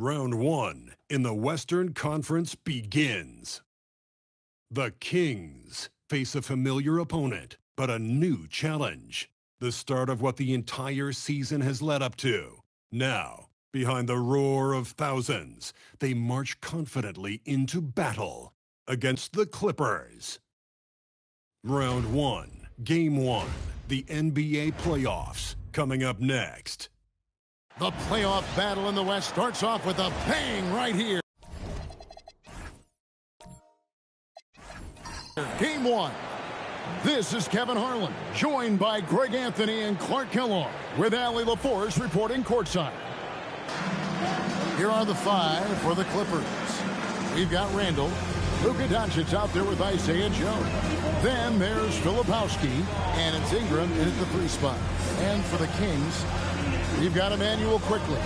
Round 1 in the Western Conference begins. The Kings face a familiar opponent, but a new challenge. The start of what the entire season has led up to. Now, behind the roar of thousands, they march confidently into battle against the Clippers. Round 1, Game 1, the NBA playoffs, coming up next. The playoff battle in the West starts off with a bang right here. Game 1. This is Kevin Harlan, joined by Greg Anthony and Clark Kellogg, with Allie LaForce reporting courtside. Here are the 5 for the Clippers. We've got Randall. Luka Doncic out there with Isaiah Joe. Then there's Filipowski, and it's Ingram in at the 3 spot. And for the Kings, we've got Emmanuel quickly.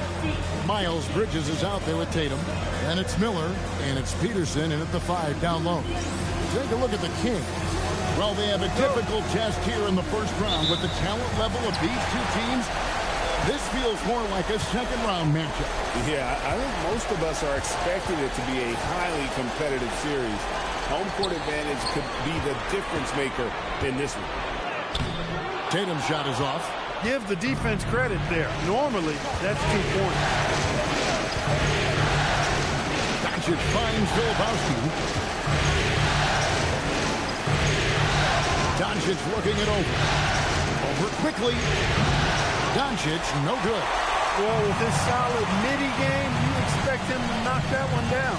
Miles Bridges is out there with Tatum. And it's Miller, and it's Peterson in at the 5 down low. Take a look at the Kings. Well, they have a difficult test here in the first round. With the talent level of these two teams, this feels more like a second-round matchup. Yeah, I think most of us are expecting it to be a highly competitive series. Home court advantage could be the difference maker in this one. Tatum's shot is off. Give the defense credit there. Normally, that's 2 points. Doncic finds Filipowski. Doncic looking it over. Over quickly. Doncic, no good. Well, with his solid midi game, you expect him to knock that one down.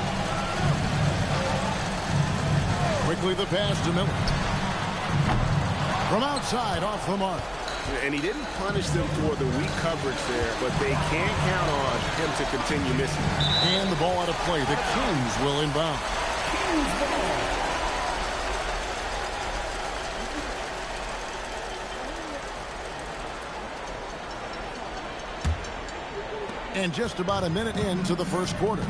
Quickly the pass to Miller. From outside, off the mark. And he didn't punish them for the weak coverage there, but they can't count on him to continue missing. And the ball out of play. The Kings will inbound. Kings ball. And just about a minute into the first quarter.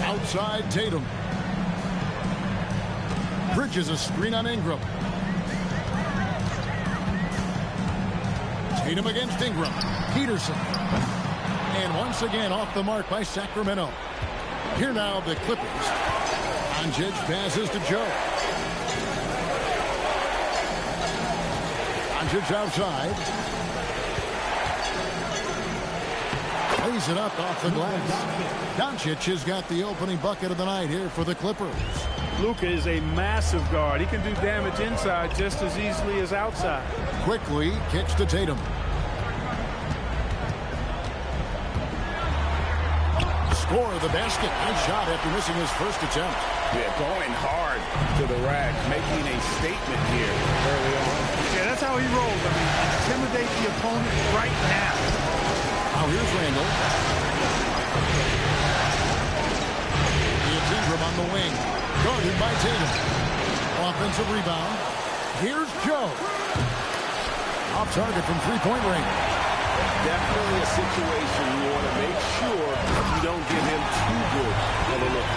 Outside Tatum. Bridges a screen on Ingram. Tatum against Ingram. Peterson. And once again off the mark by Sacramento. Here now the Clippers. Doncic passes to Joe. Doncic outside. Plays it up off the glass. Doncic has got the opening bucket of the night here for the Clippers. Luka is a massive guard. He can do damage inside just as easily as outside. Quickly kicks to Tatum. Score the basket. Nice shot after missing his first attempt. Yeah, going hard to the rack, making a statement here early on. Yeah, that's how he rolls. I mean, intimidate the opponent right now. Now here's Randall. It's Ingram on the wing. Guarded by Tatum. Offensive rebound. Here's Joe. Off target from three-point range. Definitely a situation you want to make sure you don't give him too good of a look.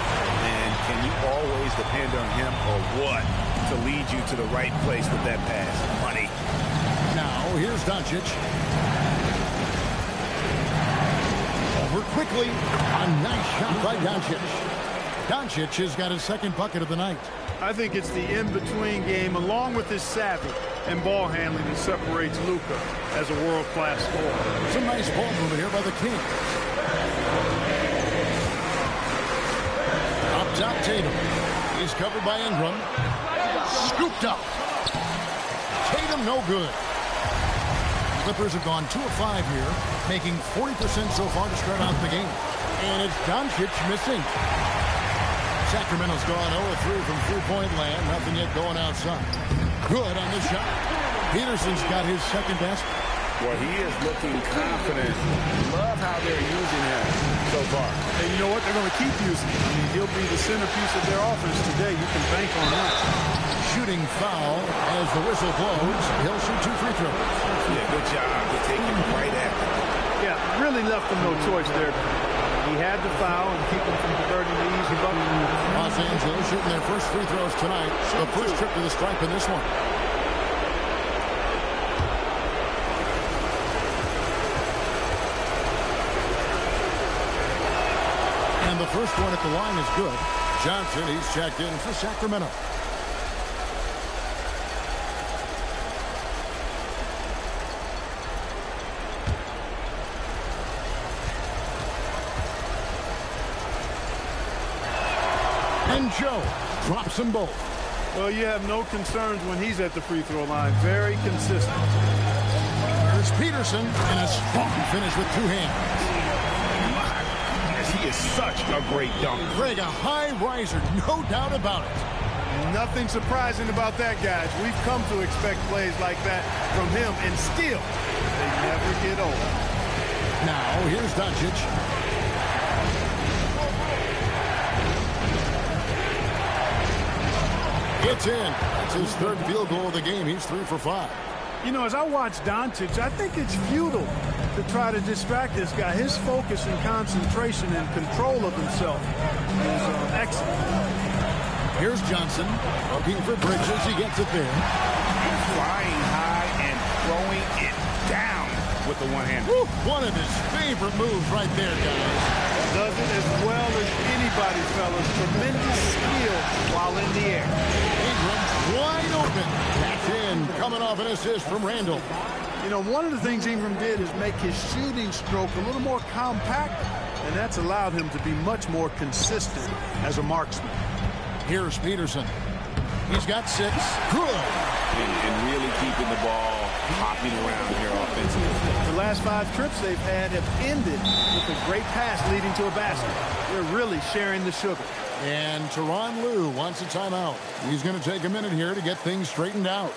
And can you always depend on him or what to lead you to the right place with that pass? Money. Now here's Doncic. Over quickly. A nice shot by Doncic. Doncic has got his second bucket of the night. I think it's the in-between game, along with his savvy and ball handling, that separates Luka as a world-class scorer. Some nice ball movement here by the Kings. Up top, Tatum. He's covered by Ingram. Scooped up. Tatum, no good. Clippers have gone 2 of 5 here, making 40% so far to start out the game. And it's Doncic missing. Sacramento's gone 0-3 from three-point land. Nothing yet going outside. Good on the shot. Peterson's got his second best. Well, he is looking confident. Love how they're using him so far. And you know what? They're going to keep using him. I mean, he'll be the centerpiece of their offense today. You can bank on that. Shooting foul as the whistle blows. He'll shoot 2 free throws. Yeah, good job to take him right after. Yeah, really left him no choice there. He had to foul and keep him from converting the easy bucket. Los Angeles shooting their first free throws tonight. The first trip to the stripe in this one. first one at the line is good. Johnson, he's checked in for Sacramento. And Joe drops them both. Well, you have no concerns when he's at the free throw line. Very consistent. Here's Peterson in a strong finish with two hands. He is such a great dunk. Greg, a high riser, no doubt about it. Nothing surprising about that, guys. We've come to expect plays like that from him, and still, they never get old. Now, here's Doncic. It's in. That's his third field goal of the game. He's 3 for 5. You know, as I watch Doncic, I think it's futile to try to distract this guy. His focus and concentration and control of himself is excellent. Here's Johnson looking for Bridges. He gets it there. Flying high and throwing it down with the one-hand. One of his favorite moves right there, guys. Does it as well as anybody, fellas. Tremendous skill while in the air. Ingram wide open. That's in. Coming off an assist from Randall. You know, one of the things Ingram did is make his shooting stroke a little more compact, and that's allowed him to be much more consistent as a marksman. Here's Peterson. He's got 6. Good. And really keeping the ball hopping around here offensively. The last 5 trips they've had have ended with a great pass leading to a basket. They're really sharing the sugar. And Tyronn Lue wants a timeout. He's going to take a minute here to get things straightened out.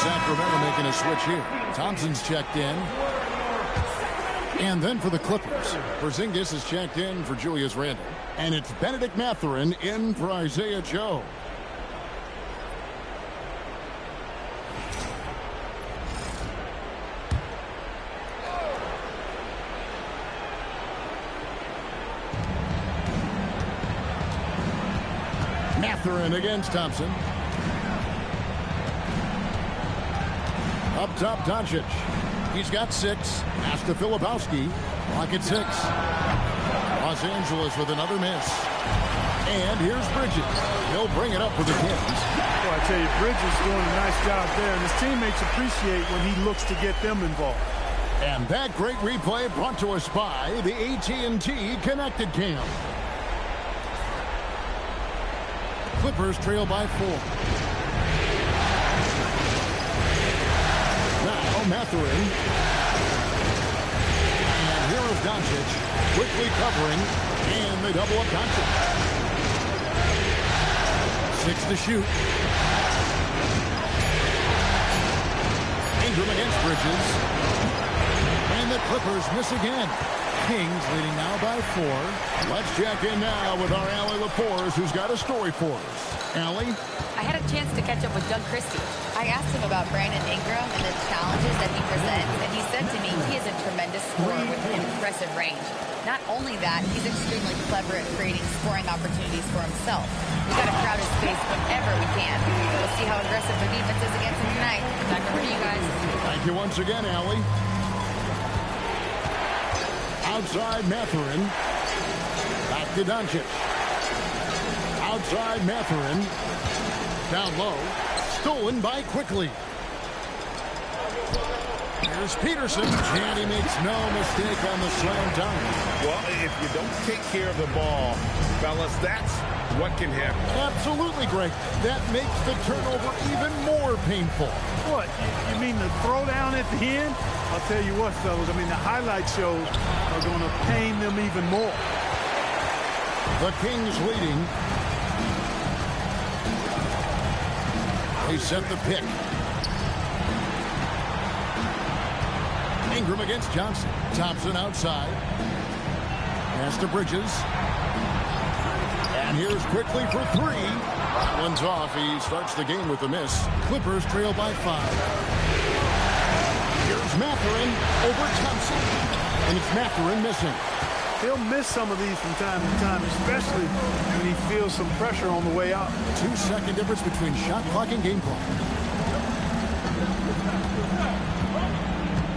Sacramento making a switch here. Thompson's checked in. And then for the Clippers, Porzingis is checked in for Julius Randle. And it's Benedict Mathurin in for Isaiah Joe. Mathurin against Thompson. Up top, Doncic. He's got 6. Pass to Filipowski. Block at 6. Los Angeles with another miss. And here's Bridges. He'll bring it up for the Kings. Well, I tell you, Bridges doing a nice job there, and his teammates appreciate when he looks to get them involved. And that great replay brought to us by the AT&T Connected Cam. Clippers trail by 4. Mathurin. And here is Doncic quickly covering, and they double up Doncic. 6 to shoot. Ingram against Bridges. And the Clippers miss again. Kings leading now by 4. Let's check in now with our Allie LaForce, who's got a story for us. Allie? I had a chance to catch up with Doug Christie. I asked him about Brandon Ingram and the challenges that he presents, and he said to me he is a tremendous scorer with impressive range. Not only that, he's extremely clever at creating scoring opportunities for himself. We got to crowd his space whenever we can. We'll see how aggressive the defense is against him tonight. Back over to you guys. Thank you once again, Allie. Outside Mathurin. to Doncic. Outside Mathurin. Down low. Stolen by Quickly. Here's Peterson, and he makes no mistake on the slam dunk. Well, if you don't take care of the ball, fellas, that's what can happen. Absolutely, Greg. That makes the turnover even more painful. What, you mean the throwdown at the end? I'll tell you what, fellas, I mean, the highlight shows are going to pain them even more. The Kings leading. They set the pick. Ingram against Johnson. Thompson outside. Pass to Bridges. And here's Quickly for three. That one's off. He starts the game with a miss. Clippers trail by 5. Here's Mathurin over Thompson. And it's Mathurin missing. He'll miss some of these from time to time, especially when he feels some pressure on the way out. 2-second difference between shot clock and game clock.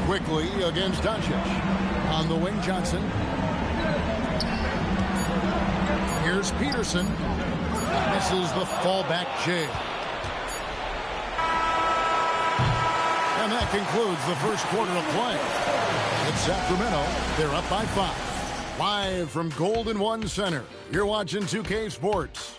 Quickly against Doncic. On the wing, Johnson. Here's Peterson. This is the fallback J. And that concludes the first quarter of play. It's Sacramento. They're up by 5. Live from Golden One Center. You're watching 2K Sports.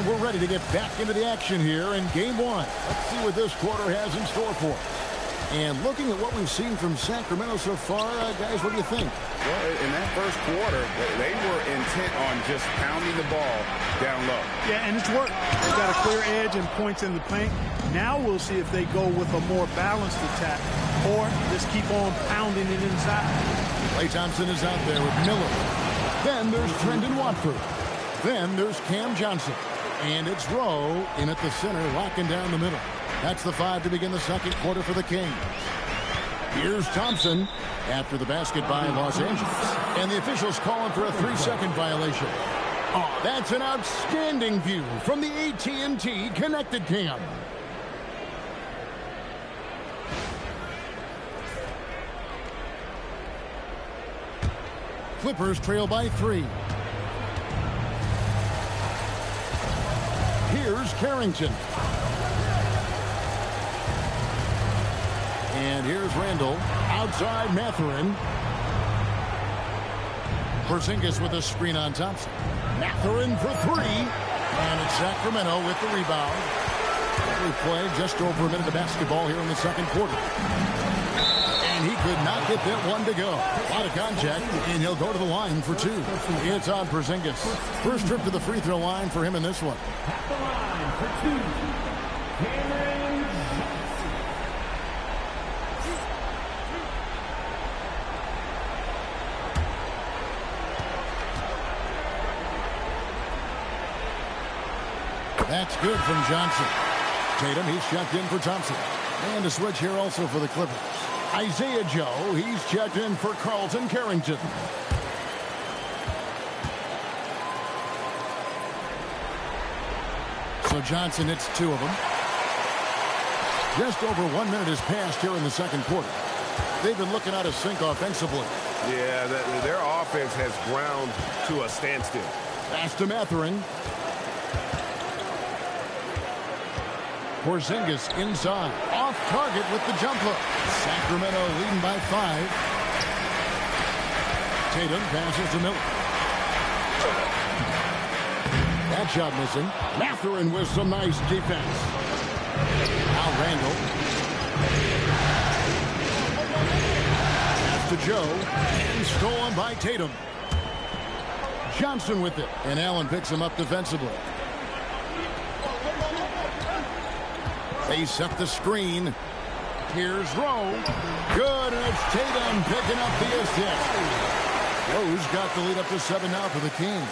We're ready to get back into the action here in game 1. Let's see what this quarter has in store for us. And looking at what we've seen from Sacramento so far, guys, what do you think? Well, in that first quarter, they were intent on just pounding the ball down low. Yeah, and it's worked. They've got a clear edge and points in the paint. Now we'll see if they go with a more balanced attack or just keep on pounding it inside. Klay Thompson is out there with Miller. Then there's Trendon Watford. Then there's Cam Johnson. And it's Rowe in at the center, locking down the middle. That's the 5 to begin the second quarter for the Kings. Here's Thompson after the basket by Los Angeles. And the officials calling for a 3-second violation. Oh, that's an outstanding view from the AT&T Connected Cam. Clippers trail by 3. Here's Carrington. And here's Randall. Outside Mathurin. Porzingis with a screen on Thompson. Mathurin for 3. And it's Sacramento with the rebound. We played just over a minute of basketball here in the second quarter. And he could not get that one to go. A lot of contact, and he'll go to the line for 2. It's on Porzingis. First trip to the free throw line for him in this one. At the line for 2. That's good from Johnson. Tatum, he's checked in for Thompson. And a switch here also for the Clippers. Isaiah Joe, he's checked in for Carlton Carrington. So Johnson hits 2 of them. Just over 1 minute has passed here in the second quarter. They've been looking out of sync offensively. Yeah, their offense has ground to a standstill. Pass to Mathurin. Porzingis inside. Off target with the jump hook. Sacramento leading by 5. Tatum passes to Miller. That shot missing. Mathurin with some nice defense. Now Randall. Pass to Joe. And stolen by Tatum. Johnson with it. And Allen picks him up defensively. They set the screen. Here's Rowe. Good, and it's Tatum picking up the assist. Rowe's got the lead up to 7 now for the Kings.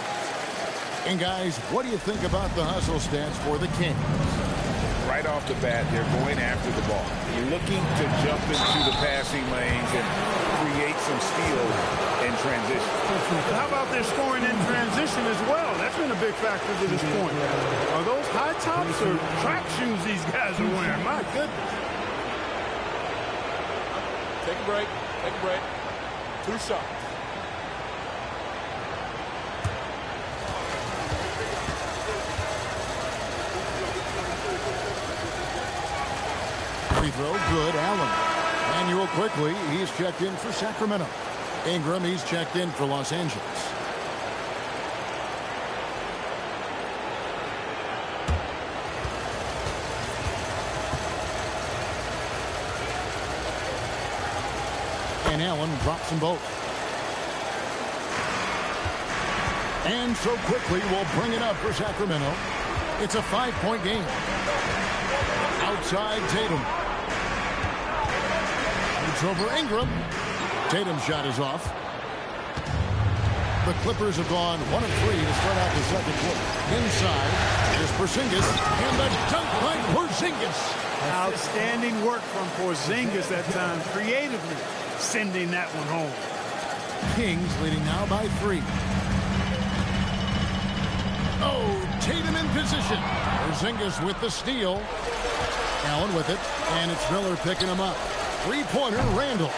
And guys, what do you think about the hustle stats for the Kings? right off the bat, they're going after the ball. You're looking to jump into the passing lanes and create some steals in transition. How about their scoring in transition as well? That's been a big factor to this point. Are those high tops or track shoes these guys are wearing? My goodness. Take a break. Take a break. 2 shots. Free throw, good. Allen. Manuel quickly. He's checked in for Sacramento. Ingram, he's checked in for Los Angeles. And Allen drops them both. And so quickly will bring it up for Sacramento. It's a 5-point game. Outside Tatum. It's over Ingram. Tatum's shot is off. The Clippers have gone 1 of 3 to start out the second quarter. Inside is Porzingis, and the dunk by Porzingis. Outstanding work from Porzingis that time, creatively sending that one home. Kings leading now by 3. Oh, Tatum in position. Porzingis with the steal. Allen with it, and it's Miller picking him up. Three-pointer, Randall.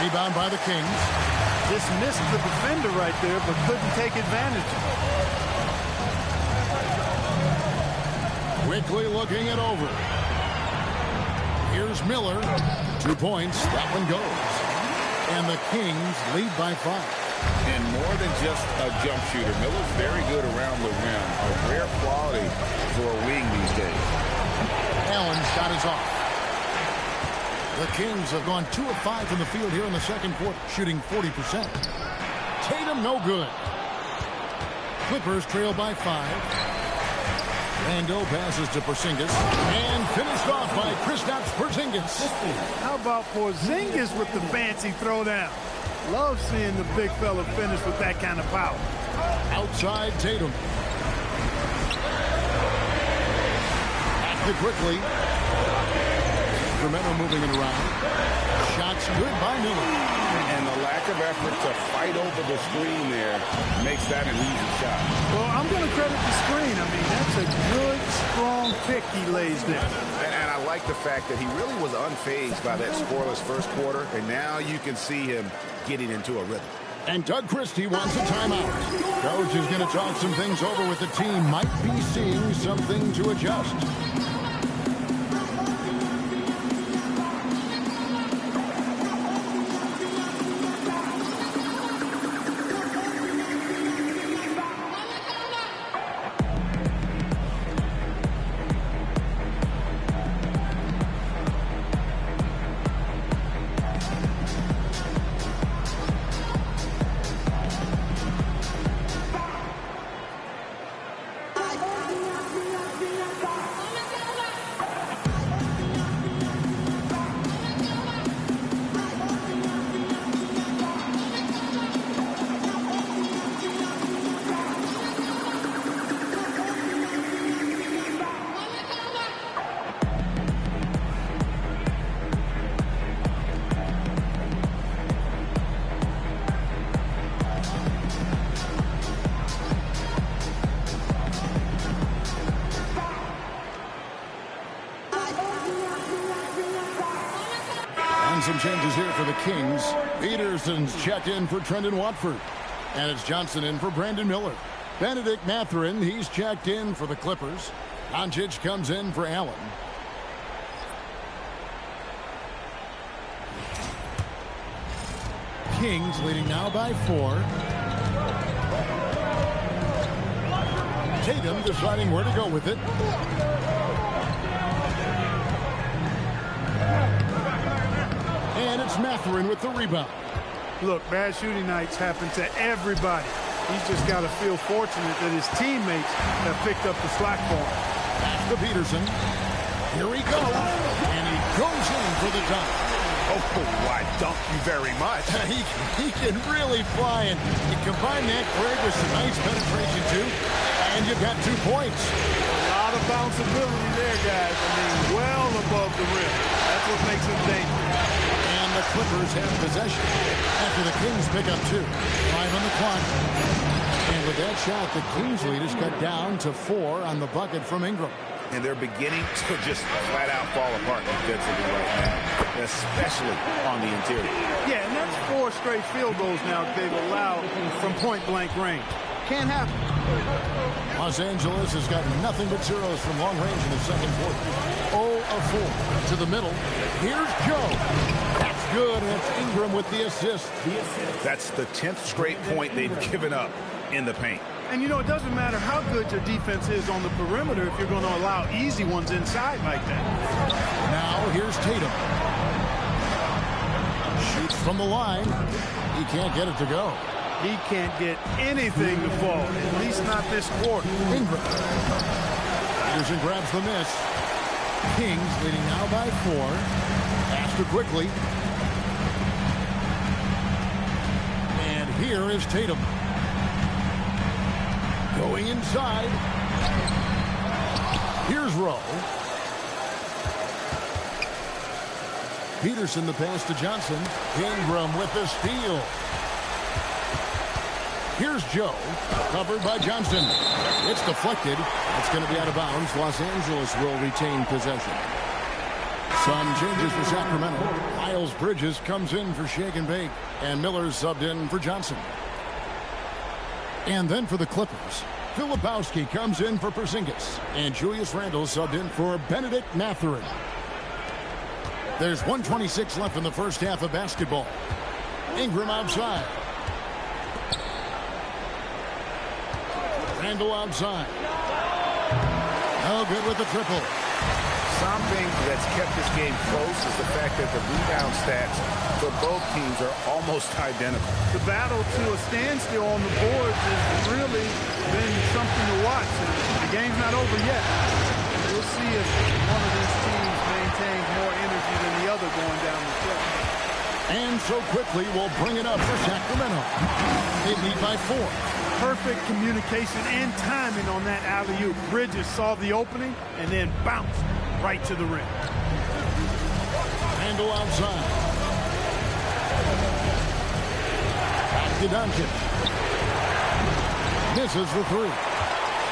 Rebound by the Kings. Just missed the defender right there, but couldn't take advantage. Quickly looking it over. Here's Miller. 2 points. That one goes. And the Kings lead by 5. And more than just a jump shooter, Miller's very good around the rim. A rare quality for a wing these days. Allen's shot is off. The Kings have gone 2 of 5 from the field here in the second quarter, shooting 40%. Tatum no good. Clippers trail by 5. Randall passes to Porzingis and finished off by Kristaps Porzingis. How about Porzingis with the fancy throwdown? Love seeing the big fella finish with that kind of power. Outside Tatum. Acted quickly. Sacramento moving it around. Shots good by Miller. And the lack of effort to fight over the screen there makes that an easy shot. Well, I'm going to credit the screen. I mean, that's a good, strong pick he lays there. And I like the fact that he really was unfazed by that scoreless first quarter, and now you can see him getting into a rhythm. And Doug Christie wants a timeout. Coach is going to talk some things over with the team. Might be seeing something to adjust. Some changes here for the Kings. Peterson's checked in for Trendon Watford. And it's Johnson in for Brandon Miller. Benedict Mathurin, he's checked in for the Clippers. Doncic comes in for Allen. Kings leading now by 4. Tatum deciding where to go with it. And it's Mathurin with the rebound. Look, bad shooting nights happen to everybody. He's just got to feel fortunate that his teammates have picked up the slack for him. Back to Peterson. Here he goes. And he goes in for the dunk. Oh, why, thank you very much. he can really fly, and you combine that, Greg, with some nice penetration, too, and you've got 2 points. A lot of bounceability there, guys. I mean, well above the rim. That's what makes him dangerous. And the Clippers have possession after the Kings pick up 2. 5 on the clock. And with that shot, the Kings lead is cut down to 4 on the bucket from Ingram. And they're beginning to just flat out fall apart defensively right now, especially on the interior. Yeah, and that's 4 straight field goals now that they've allowed from point-blank range. Can't happen. Los Angeles has got nothing but zeros from long range in the second quarter. 0 of 4 to the middle. Here's Joe. That's good. That's Ingram with the assist. That's the 10th straight point they've given up in the paint. And, you know, it doesn't matter how good your defense is on the perimeter if you're going to allow easy ones inside like that. Now here's Tatum. Shoots from the line. He can't get it to go. He can't get anything to fall, at least not this quarter. Ingram. Peterson grabs the miss. Kings leading now by 4. After quickly. And here is Tatum. Going inside. Here's Rowe. Peterson the pass to Johnson. Ingram with the steal. Here's Joe. Covered by Johnson. It's deflected. It's going to be out of bounds. Los Angeles will retain possession. Some changes for Sacramento. Miles Bridges comes in for Shake and Bake. And Miller's subbed in for Johnson. And then for the Clippers, Filipowski comes in for Porzingis. And Julius Randle subbed in for Benedict Mathurin. There's 1:26 left in the first half of basketball. Ingram outside. Randle outside. No good with the triple. Something that's kept this game close is the fact that the rebound stats for both teams are almost identical. The battle to a standstill on the boards has really been something to watch. And the game's not over yet. We'll see if one of these teams maintains more energy than the other going down the stretch. And so quickly we'll bring it up for Sacramento. They lead by 4. Perfect communication and timing on that alley-oop. Bridges saw the opening and then bounced right to the rim. Randle outside. Back to Doncic. Misses the 3.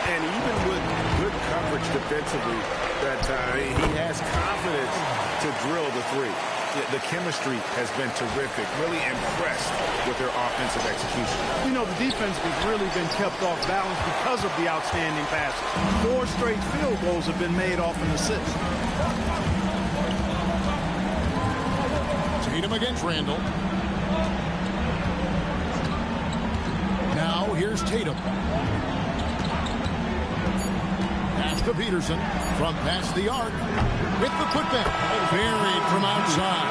And even with good coverage defensively, that he has confidence to drill the 3. The chemistry has been terrific. Really impressed with their offensive execution. You know, the defense has really been kept off balance because of the outstanding passes. 4 straight field goals have been made off an assist. Tatum against Randle. Now here's Tatum. Pass to Peterson from past the arc with the putback. Buried from outside.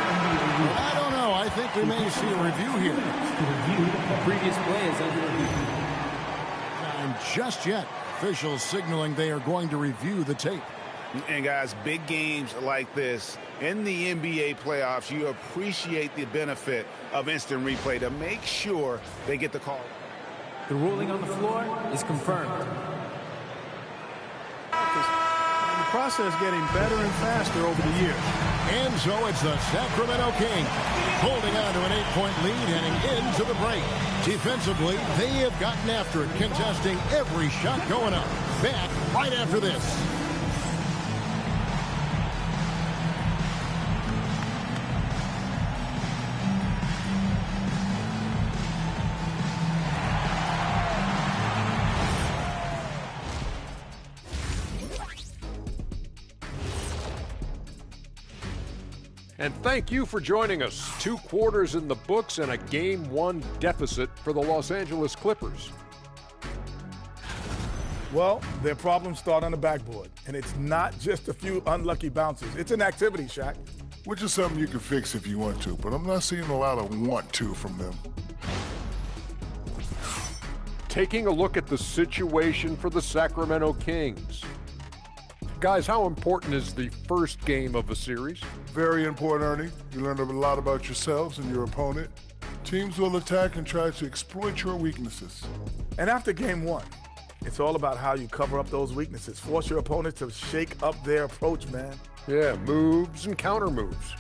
I don't know. I think we may see a review here. The previous play is under review. And just yet, officials signaling they are going to review the tape. And guys, big games like this in the NBA playoffs, you appreciate the benefit of instant replay to make sure they get the call. The ruling on the floor is confirmed. The process getting better and faster over the years. And so it's the Sacramento Kings holding on to an 8-point lead heading into the break. Defensively, they have gotten after it, contesting every shot going up. Back right after this. And thank you for joining us. 2 quarters in the books and a Game 1 deficit for the Los Angeles Clippers. Well, their problems start on the backboard. And it's not just a few unlucky bounces. It's an activity, Shaq. Which is something you can fix if you want to, but I'm not seeing a lot of want to from them. Taking a look at the situation for the Sacramento Kings. Guys, how important is the first game of a series? Very important, Ernie. You learn a lot about yourselves and your opponent. Teams will attack and try to exploit your weaknesses. And after game 1, It's all about how you cover up those weaknesses. Force your opponent to shake up their approach, man. Yeah, moves and counter moves.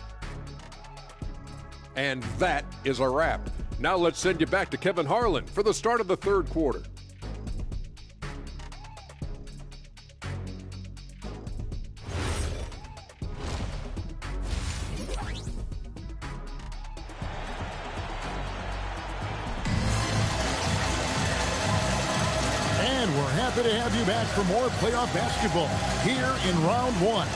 And that is a wrap. Now let's send you back to Kevin Harlan for the start of the third quarter. And we're happy to have you back for more playoff basketball here in round one.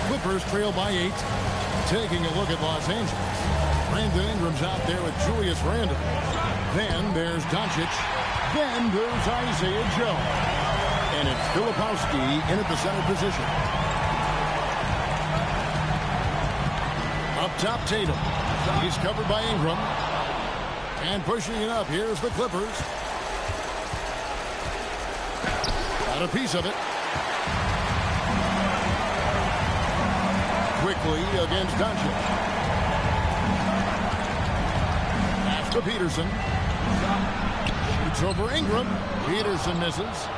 Clippers trail by 8. Taking a look at Los Angeles. Brandon Ingram's out there with Julius Randle. Then there's Doncic. Then there's Isaiah Joe. And it's Filippowski in at the center position. Up top, Tatum. He's covered by Ingram. And pushing it up, here's the Clippers. Got a piece of it. Quickly against Doncic. Pass to Peterson. Shoots over Ingram. Peterson misses.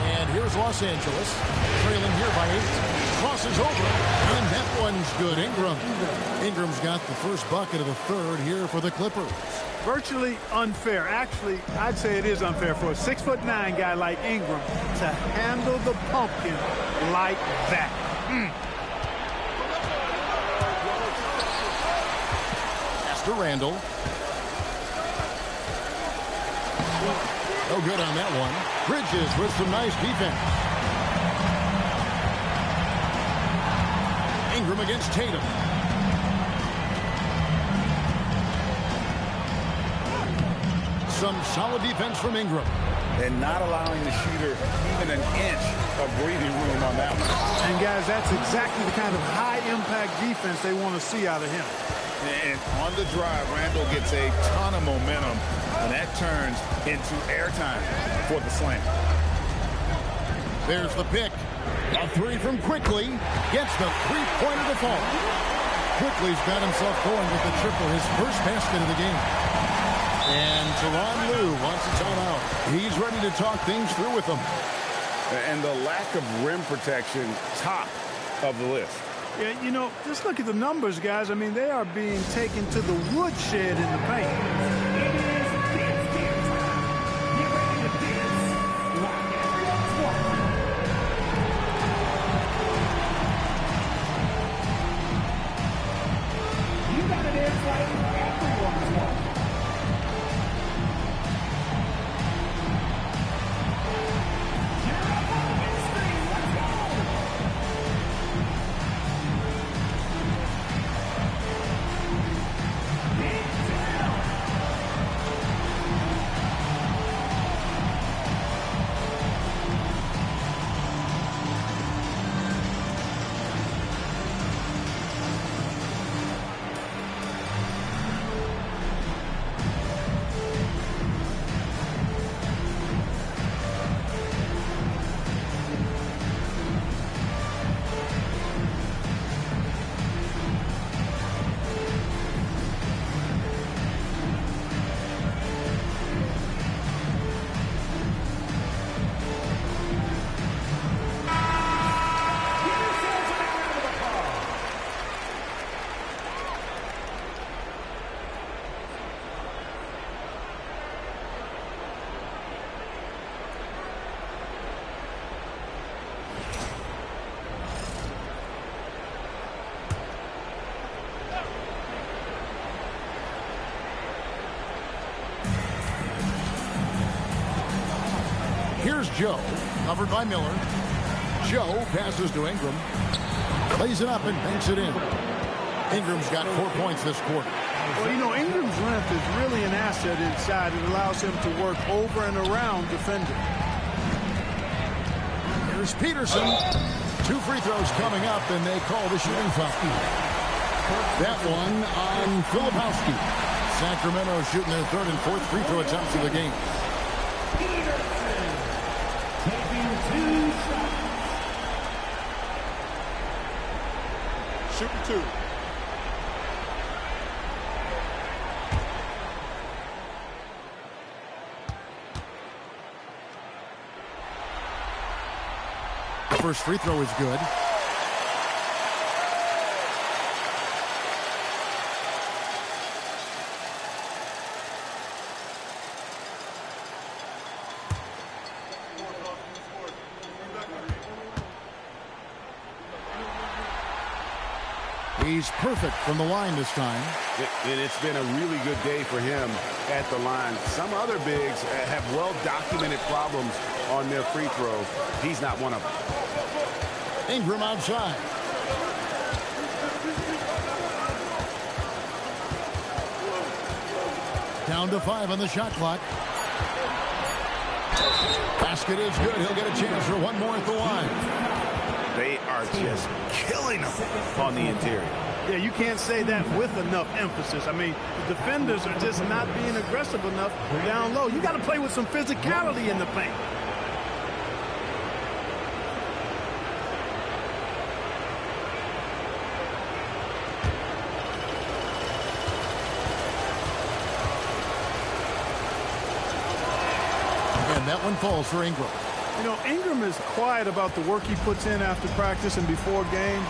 And here's Los Angeles. Trailing here by 8. Crosses over. And that one's good. Ingram's got the first bucket of the third here for the Clippers. Virtually unfair. Actually, I'd say it is unfair for a 6'9" guy like Ingram to handle the pumpkin like that. To Randall. No good on that one. Bridges with some nice defense. Ingram against Tatum. Some solid defense from Ingram. And not allowing the shooter even an inch of breathing room on that one. And guys, that's exactly the kind of high-impact defense they want to see out of him. And on the drive, Randall gets a ton of momentum, and that turns into airtime for the slam. There's the pick. A three from Quickly. Gets the three-pointer to fall. Quickly's got himself going with the triple, his first basket of the game. And Tyronn Lue wants a timeout. He's ready to talk things through with them. And the lack of rim protection, top of the list. Yeah, you know, just look at the numbers, guys. I mean, they are being taken to the woodshed in the paint. Here's Joe, covered by Miller. Joe passes to Ingram. Lays it up and banks it in. Ingram's got 4 points this quarter. Well, you know, Ingram's length is really an asset inside. It allows him to work over and around defenders. Here's Peterson. 2 free throws coming up, and they call the shooting foul. That one on Filippowski. Sacramento shooting their third and fourth free throw attempts of the game. Shooting two. First free throw is good. He's perfect from the line this time. And it's been a really good day for him at the line. Some other bigs have well-documented problems on their free throws. He's not one of them. Ingram outside. Down to 5 on the shot clock. Basket is good. He'll get a chance for one more at the line. They are just killing them on the interior. Yeah, you can't say that with enough emphasis. I mean, the defenders are just not being aggressive enough down low. You got to play with some physicality in the paint. And that one falls for Ingram. You know, Ingram is quiet about the work he puts in after practice and before games.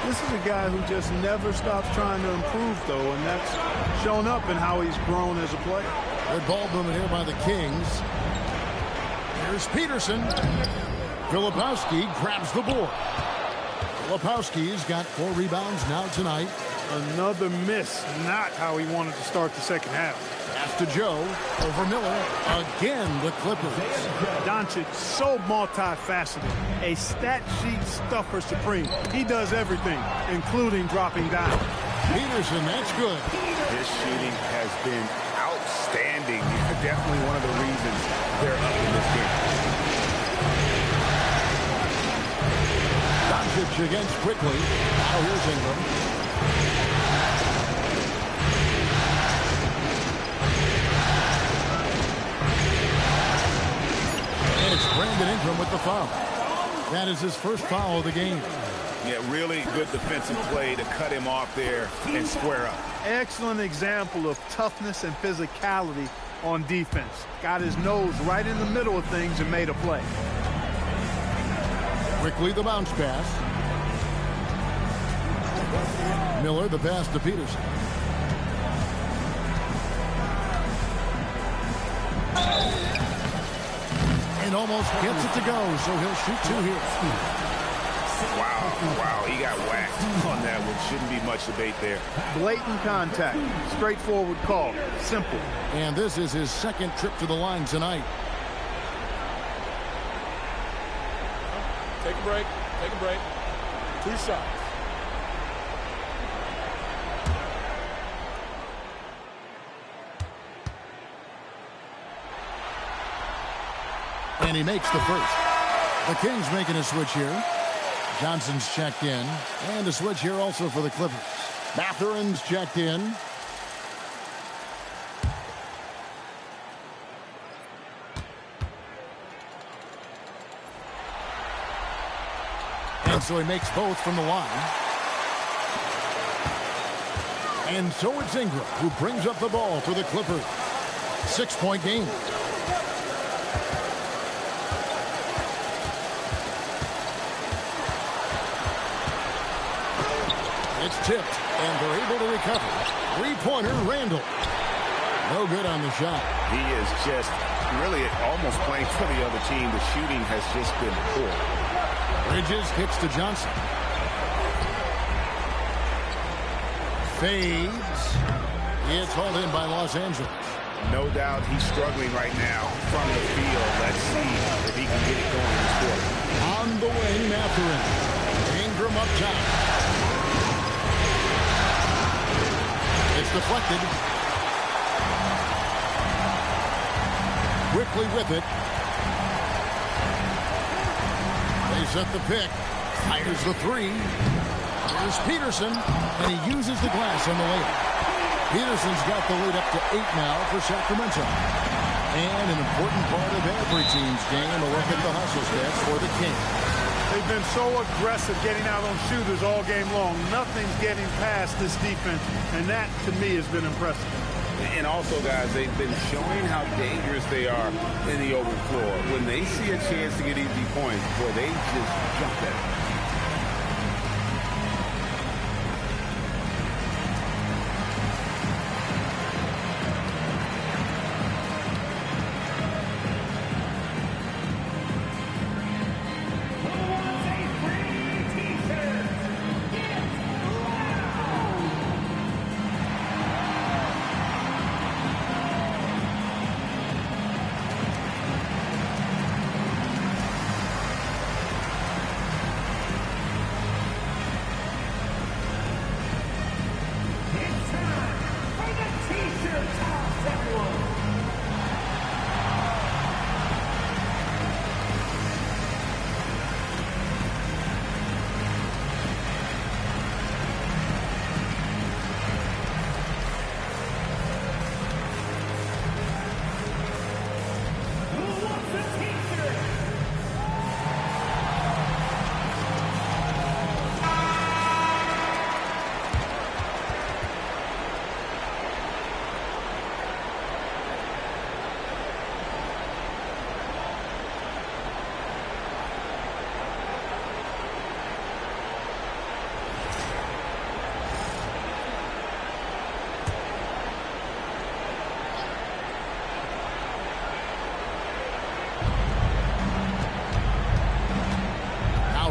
This is a guy who just never stops trying to improve, though, and that's shown up in how he's grown as a player. Good ball movement here by the Kings. Here's Peterson. Filipowski grabs the board. Filipowski's got 4 rebounds now tonight. Another miss. Not how he wanted to start the second half. Pass to Joe. Over Miller. Again, the Clippers. Doncic, so multifaceted. A stat sheet stuffer supreme. He does everything, including dropping down. Peterson, that's good. His shooting has been outstanding. Definitely one of the reasons they're up in this game. Doncic against quickly. Now here's Ingram. And it's Brandon Ingram with the foul. That is his first foul of the game. Yeah, really good defensive play to cut him off there and square up. Excellent example of toughness and physicality on defense. Got his nose right in the middle of things and made a play. Quickly the bounce pass. Miller the pass to Peterson. And almost gets it to go, so he'll shoot 2 here. Wow, he got whacked on that one. Shouldn't be much debate there. Blatant contact. Straightforward call. Simple. And this is his second trip to the line tonight. Take a break. Take a break. 2 shots. And he makes the first. The Kings making a switch here. Johnson's checked in. And a switch here also for the Clippers. Matherin's checked in. And so he makes both from the line. And so it's Ingram who brings up the ball for the Clippers. 6-point game. It's tipped, and they're able to recover. 3-pointer, Randall. No good on the shot. He is just really almost playing for the other team. The shooting has just been poor. Bridges kicks to Johnson. Fades. It's hauled in by Los Angeles. No doubt he's struggling right now from the field. Let's see if he can get it going in this quarter. On the wing, Matherin. Ingram up top. It's deflected. Quickly with it. They set the pick. Fires the 3. Here's Peterson, and he uses the glass on the layup. Peterson's got the lead up to 8 now for Sacramento. And an important part of every team's game, a look at the hustle stats for the Kings. They've been so aggressive getting out on shooters all game long. Nothing's getting past this defense, and that, to me, has been impressive. And also, guys, they've been showing how dangerous they are in the open floor. When they see a chance to get easy points, boy, they just jump at it.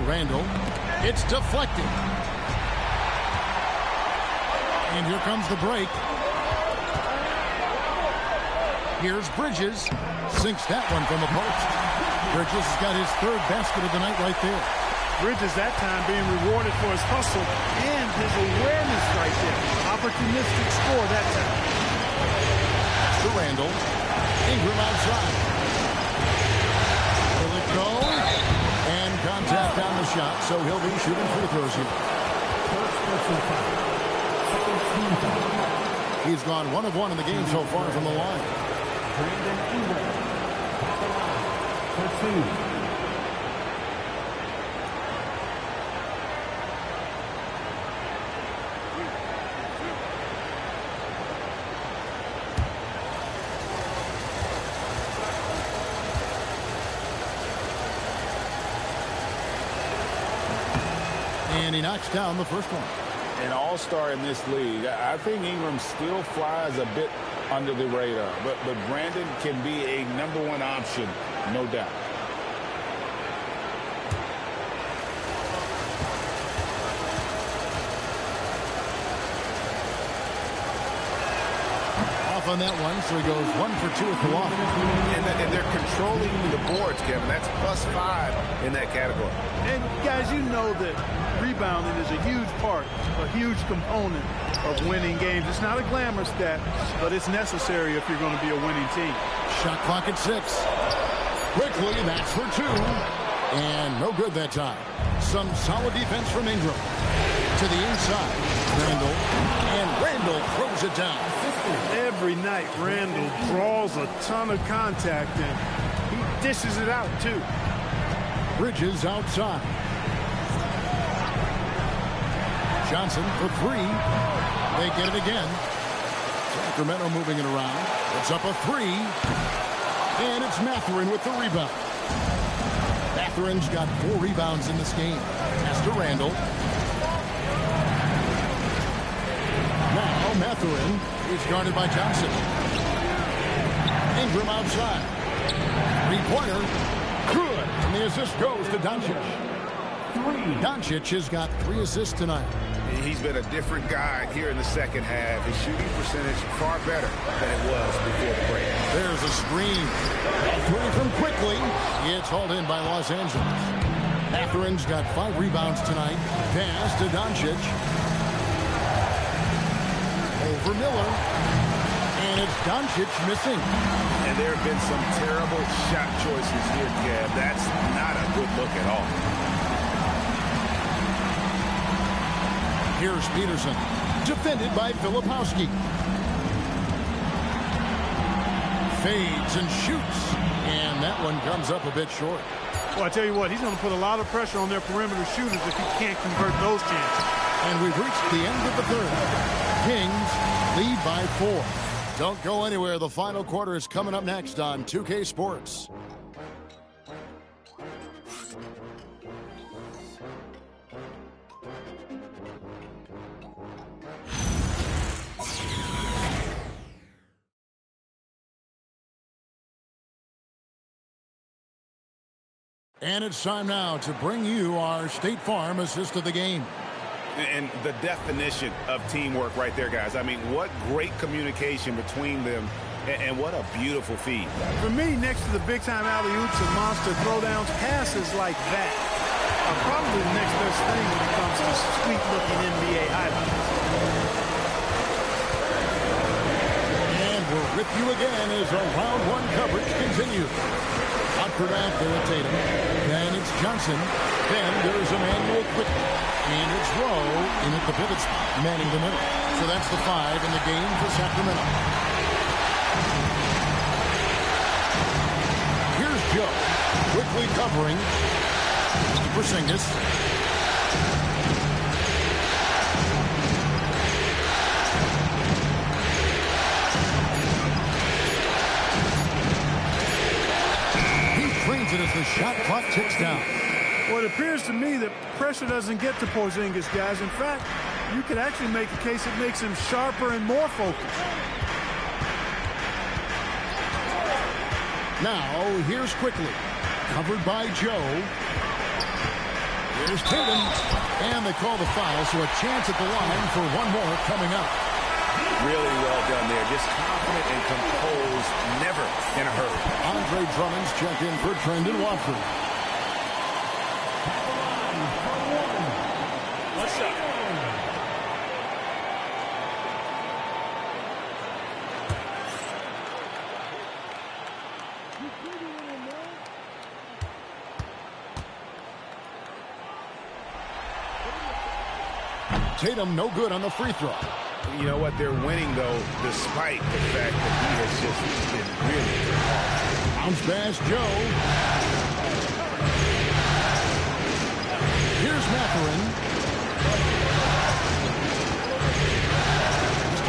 Randall. It's deflected. And here comes the break. Here's Bridges. Sinks that one from the post. Bridges has got his 3rd basket of the night right there. Bridges that time being rewarded for his hustle and his awareness right there. Opportunistic score that time. To Randall. Ingram outside. Will it go? And contact on the shot, so he'll be shooting free throws here. He's gone 1 of 1 in the game so far from the line. And he knocks down the first one. An all-star in this league. I think Ingram still flies a bit under the radar, but Brandon can be a #1 option, no doubt. Off on that one, so he goes 1 for 2 at the loft. And they're controlling the boards, Kevin. That's +5 in that category. And guys, you know that rebounding is a huge part, a huge component of winning games. It's not a glamour stat, but it's necessary if you're going to be a winning team. Shot clock at 6. Quickly, that's for 2. And no good that time. Some solid defense from Ingram. To the inside. Randall. And Randall throws it down. Every night, Randall draws a ton of contact, and he dishes it out, too. Bridges outside. Johnson for 3. They get it again. Sacramento moving it around. It's up a 3. And it's Mathurin with the rebound. Mathurin's got 4 rebounds in this game. Pass to Randall. Now Mathurin is guarded by Johnson. Ingram outside. 3-pointer. Good. And the assist goes to Doncic. Doncic has got 3 assists tonight. He's been a different guy here in the second half. His shooting percentage far better than it was before the break. There's a screen. A 3 from quickly. It's hauled in by Los Angeles. Matherin's got 5 rebounds tonight. Pass to Doncic. Over Miller. And it's Doncic missing. And there have been some terrible shot choices here, Kev. That's not a good look at all. Here's Peterson. Defended by Filipowski. Fades and shoots. And that one comes up a bit short. Well, I tell you what, he's going to put a lot of pressure on their perimeter shooters if he can't convert those chances. And we've reached the end of the third. Kings lead by 4. Don't go anywhere. The final quarter is coming up next on 2K Sports. And it's time now to bring you our State Farm assist of the game. And the definition of teamwork right there, guys. I mean, what great communication between them, and what a beautiful feed. For me, next to the big-time alley-oops and monster throwdowns, passes like that are probably the next best thing when it comes to sweet-looking NBA highlights. And we're with you again as our round one coverage continues. Watford out there at Tatum. Then it's Johnson. Then there's Emmanuel Quickly. And it's Rowe in at the pivot spot, manning the middle. So that's the 5 in the game for Sacramento. Here's Joe. Quickly covering. Porzingis. It as the shot clock ticks down. Well, it appears to me that pressure doesn't get to Porzingis, guys. In fact, you could actually make a case it makes him sharper and more focused. Now, here's Quickly. Covered by Joe. Here's Tatum. And they call the foul, so a chance at the line for one more coming up. Really well done there. Just confident and composed, never in a hurry. Andre Drummond's check in for Trendon Watford. What's up? Tatum no good on the free throw. You know what? They're winning, though, despite the fact that he has just been really hard. Bounce pass, Joe. Here's Mathurin.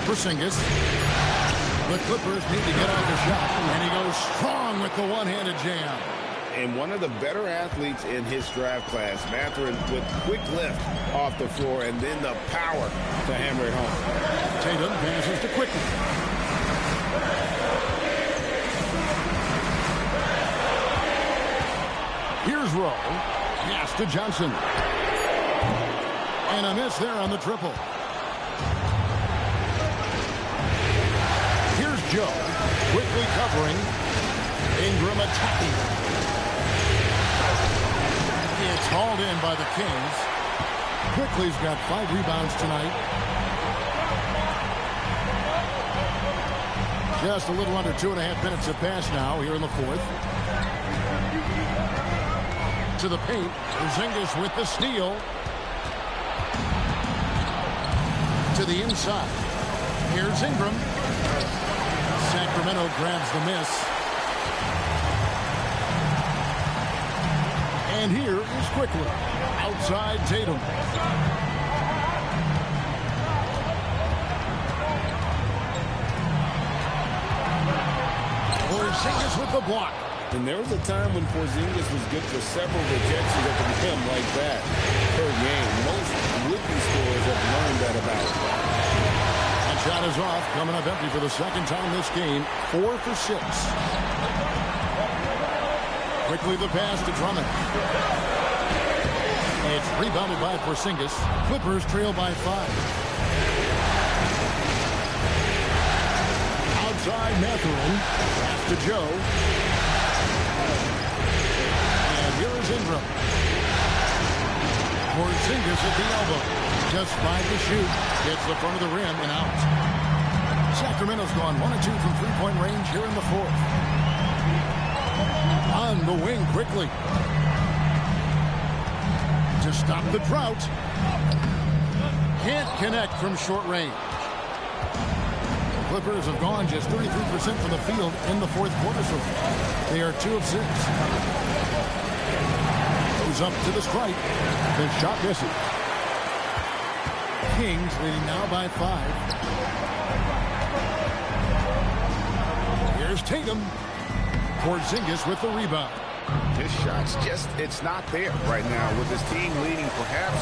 Porzingis. The Clippers need to get on the shot, and he goes strong with the one-handed jam. And one of the better athletes in his draft class, Mathurin, with quick lift off the floor and then the power to hammer it home. Tatum passes to Quickly. Here's Rowe. Pass to Johnson. And a miss there on the triple. Here's Joe. Quickly covering. Ingram attacking. It's hauled in by the Kings. Quickly's got 5 rebounds tonight. Just a little under 2.5 minutes have passed now here in the fourth. To the paint. Porzingis with the steal. To the inside. Here's Ingram. Sacramento grabs the miss. And here is Quickly. Outside Tatum. Porzingis with the block. And there was a time when Porzingis was good for several rejections at the rim like that per game. Most would-be scorers have learned that about him. That shot is off. Coming up empty for the second time this game. 4 for 6. Quickly the pass to Drummond. It's rebounded by Porzingis. Clippers trail by 5. Outside Mathurin. Pass to Joe. And here is Ingram. Porzingis at the elbow. Just 5 to shoot. Hits the front of the rim and out. Sacramento's gone 1 of 2 from three-point range here in the fourth. On the wing quickly. To stop the drought. can't connect from short range. Clippers have gone just 33% from the field in the fourth quarter so far. They are 2 of 6. Goes up to the stripe. The shot misses. Kings leading now by 5. Here's Tatum. Porzingis with the rebound. His shot's it's not there right now. With his team leading, perhaps,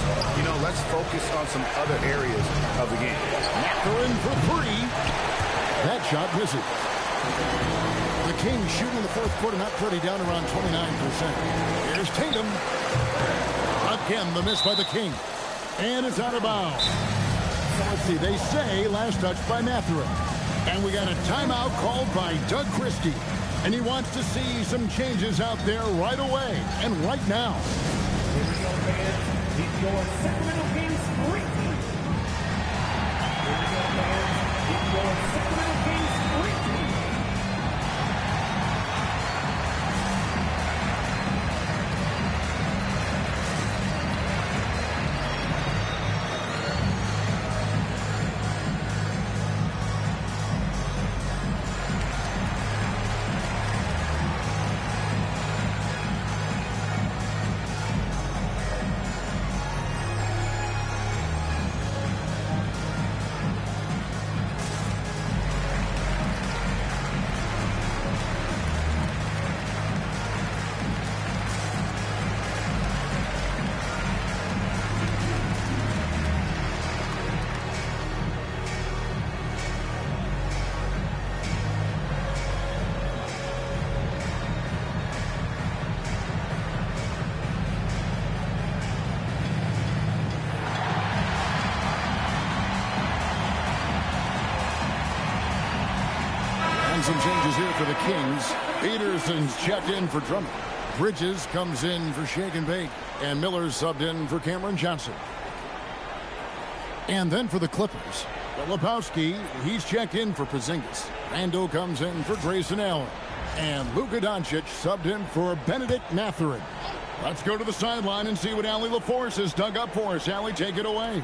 let's focus on some other areas of the game. Mathurin for 3. That shot misses. The Kings shooting in the fourth quarter, not pretty, down around 29%. Here's Tatum. Again, the miss by the Kings. And it's out of bounds. Let's see, they say last touch by Mathurin. And we got a timeout called by Doug Christie. And he wants to see some changes out there right away and right now. Here we go, fans. It's your Sacramento Kings Street Team. Here we go, fans. It's your Sacramento Kings Street Team. Some changes here for the Kings. Peterson's checked in for Drummond. Bridges comes in for Shake and Bake. And Miller's subbed in for Cameron Johnson. And then for the Clippers, Filipowski, he's checked in for Porzingis. Randle comes in for Grayson Allen. And Luka Doncic subbed in for Benedict Mathurin. Let's go to the sideline and see what Allie LaForce has dug up for us. Allie, take it away.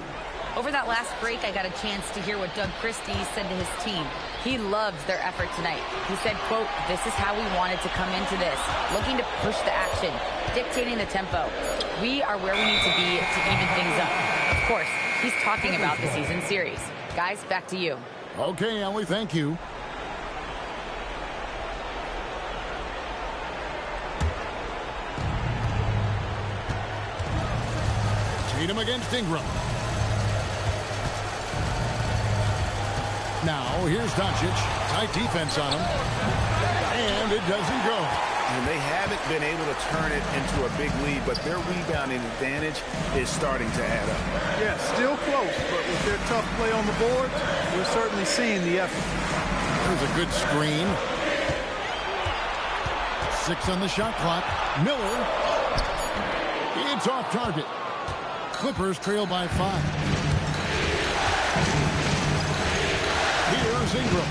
Over that last break, I got a chance to hear what Doug Christie said to his team. He loves their effort tonight. He said, quote, "This is how we wanted to come into this, looking to push the action, dictating the tempo. We are where we need to be to even things up." Of course, he's talking about the season series. Guys, back to you. Okay, Allie, thank you. Tatum against Ingram. Now, here's Doncic. Tight defense on him. And it doesn't go. And they haven't been able to turn it into a big lead, but their rebounding advantage is starting to add up. Yeah, still close, but with their tough play on the board, we're certainly seeing the effort. There's a good screen. 6 on the shot clock. Miller. It's off target. Clippers trail by 5. Here's Ingram.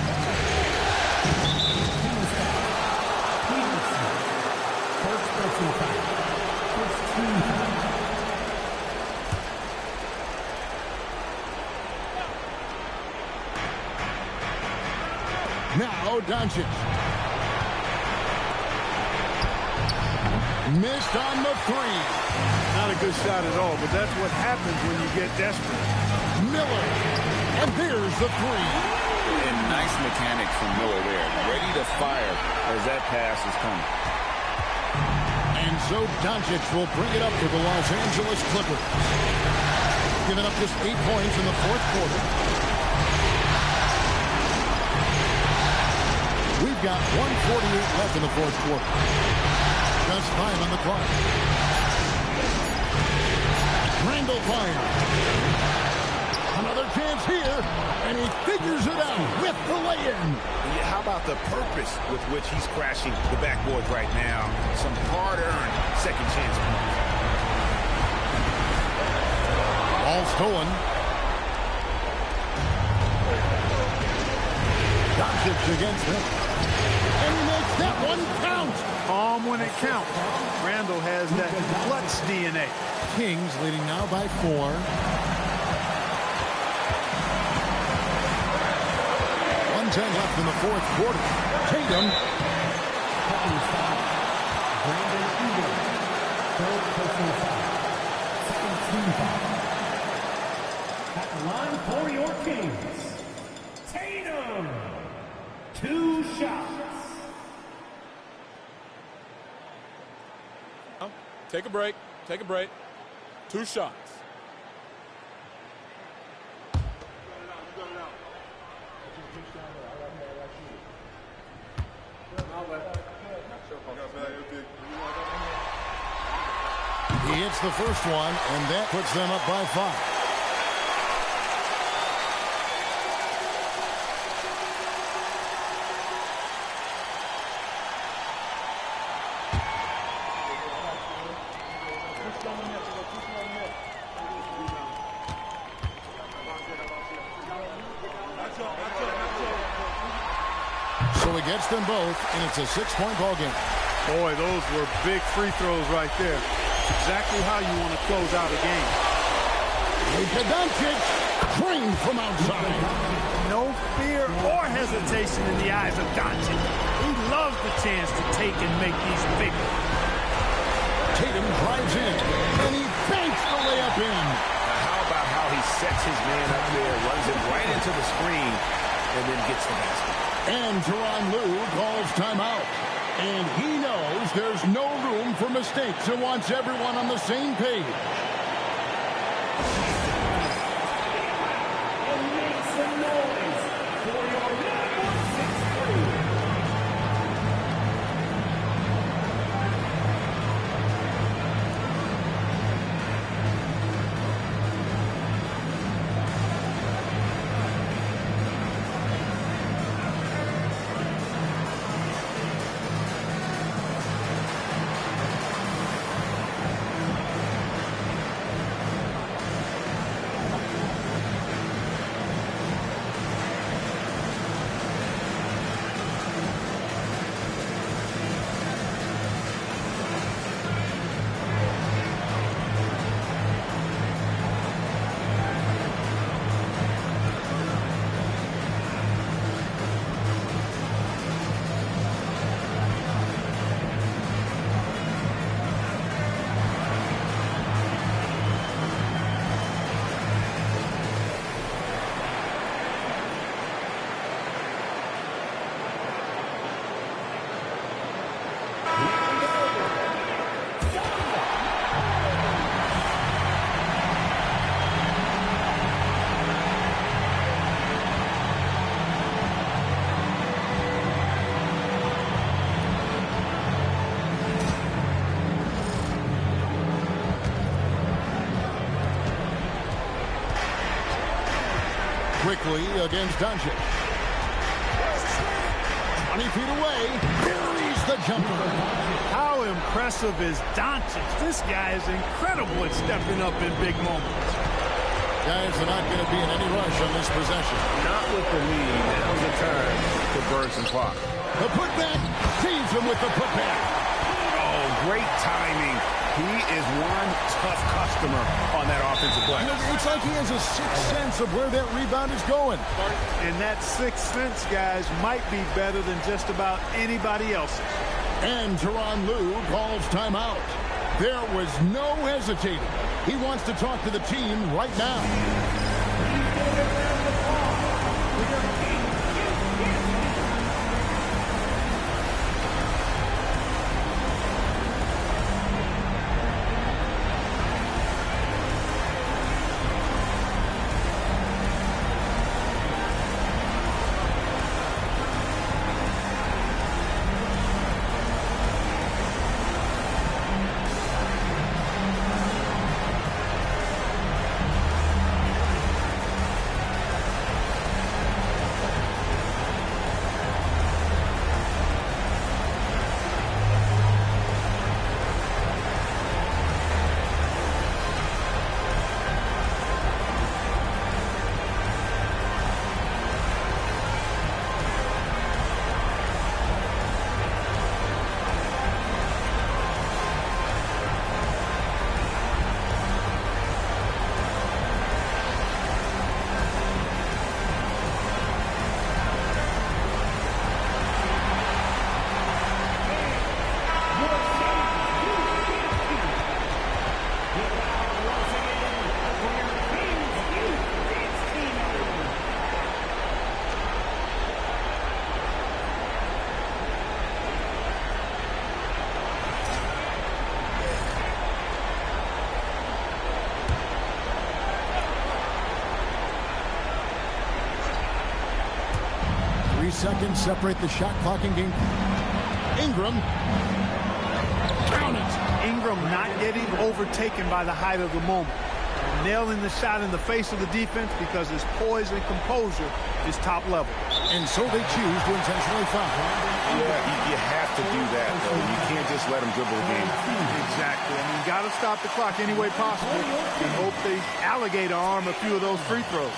Now Doncic. Missed on the 3. Not a good shot at all, but that's what happens when you get desperate. Miller. And there's the 3. And nice mechanics from Miller there. Ready to fire as that pass is coming. And so Doncic will bring it up for the Los Angeles Clippers. Giving up just 8 points in the fourth quarter. We've got 1:48 left in the fourth quarter. Just 5 on the clock. Randle fire. Another chance here, and he figures it out with the lay-in. Yeah, how about the purpose with which he's crashing the backboard right now? Some hard-earned second chance points. Ball stolen. Doncic against him. And he makes that one count. Calm when it counts. Randle has that clutch DNA. Kings leading now by 4. 2:10 left in the fourth quarter. Tatum. Second foul. Brandon Ingram. Third personal foul. Second team foul. At the line for your Kings, Tatum. 2 shots. Take a break. Take a break. 2 shots. He hits the first one, and that puts them up by 5. So he gets them both, and it's a 6-point ball game. Boy, those were big free throws right there. Exactly how you want to close out a game. Luka Doncic, trained from outside. No fear or hesitation in the eyes of Doncic. He loves the chance to take and make these big ones. Tatum drives in, and he banks the layup in. Now how about how he sets his man up there, runs it right into the screen, and then gets the basket. And Tyronn Lue calls timeout. And he knows there's no room for mistakes and wants everyone on the same page. And make some noise for your number 6 Quickly against Doncic. 20 feet away, buries the jumper. How impressive is Doncic? This guy is incredible at stepping up in big moments. Guys are not going to be in any rush on this possession. Not with the lead. Now's the turn to burn some clock. The putback, sees him with the putback. Oh, great timing. He is one tough customer on that offensive play. It's like he has a sixth sense of where that rebound is going. And that sixth sense, guys, might be better than just about anybody else's. And Tyronn Lue calls timeout. There was no hesitating. He wants to talk to the team right now. seconds separate the shot clock and game. Ingram. Count it. Ingram not getting overtaken by the height of the moment. Nailing the shot in the face of the defense because his poise and composure is top level. And so they choose to intentionally foul. Yeah, you have to do that, though. You can't just let him dribble the game. Exactly. I mean, you got to stop the clock any way possible and hope they alligator arm a few of those free throws.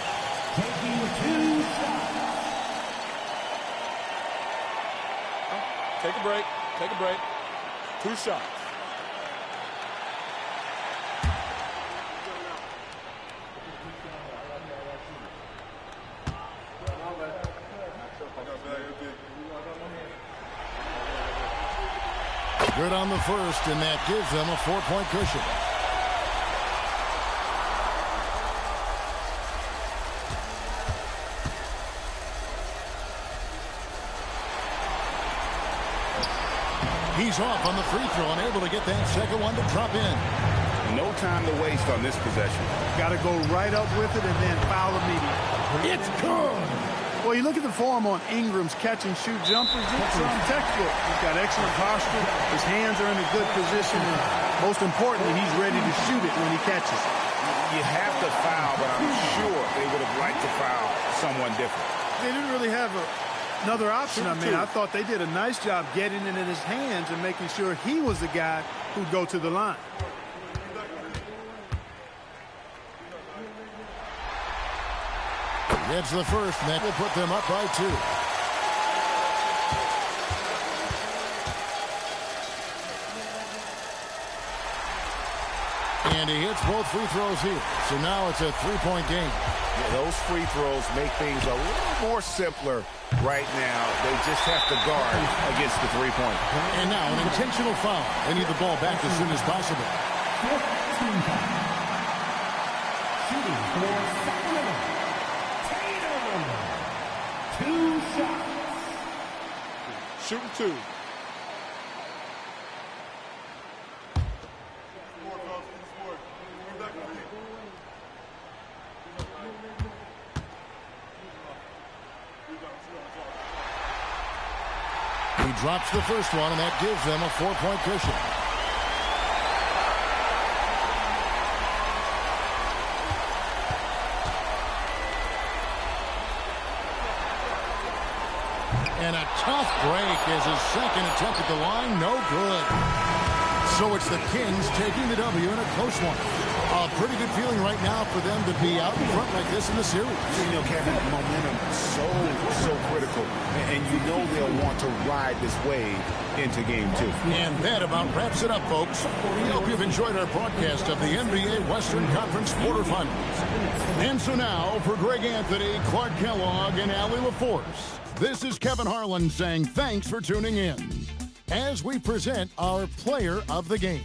Taking 2 shots. Take a break. Take a break. 2 shots. Good on the first, and that gives them a 4-point cushion. He's off on the free throw and able to get that second one to drop in. No time to waste on this possession. Got to go right up with it and then foul immediately. It's good. Well, you look at the form on Ingram's catch-and-shoot jumpers. It's textbook. He's got excellent posture. His hands are in a good position. And most importantly, he's ready to shoot it when he catches it. You have to foul, but I'm sure they would have liked to foul someone different. They didn't really have another option. I mean, I thought they did a nice job getting it in his hands and making sure he was the guy who'd go to the line. Gets the first, and that will put them up by 2. And he hits both free throws here. So now it's a 3-point game. Yeah, those free throws make things a little more simpler right now. They just have to guard against the 3-point. And now an intentional foul. They need the ball back as soon as possible. Shooting for Sacramento. 2 shots. Shooting 2. He drops the first one, and that gives them a 4-point cushion. And a tough break as his second attempt at the line, no good. So it's the Kings taking the W in a close one. A pretty good feeling right now for them to be out in front like this in the series. You know, Kevin, momentum so critical. And you know they'll want to ride this wave into game 2. And that about wraps it up, folks. We hope you've enjoyed our broadcast of the NBA Western Conference quarterfinals. And so now, for Greg Anthony, Clark Kellogg, and Allie LaForce, this is Kevin Harlan saying thanks for tuning in as we present our player of the game.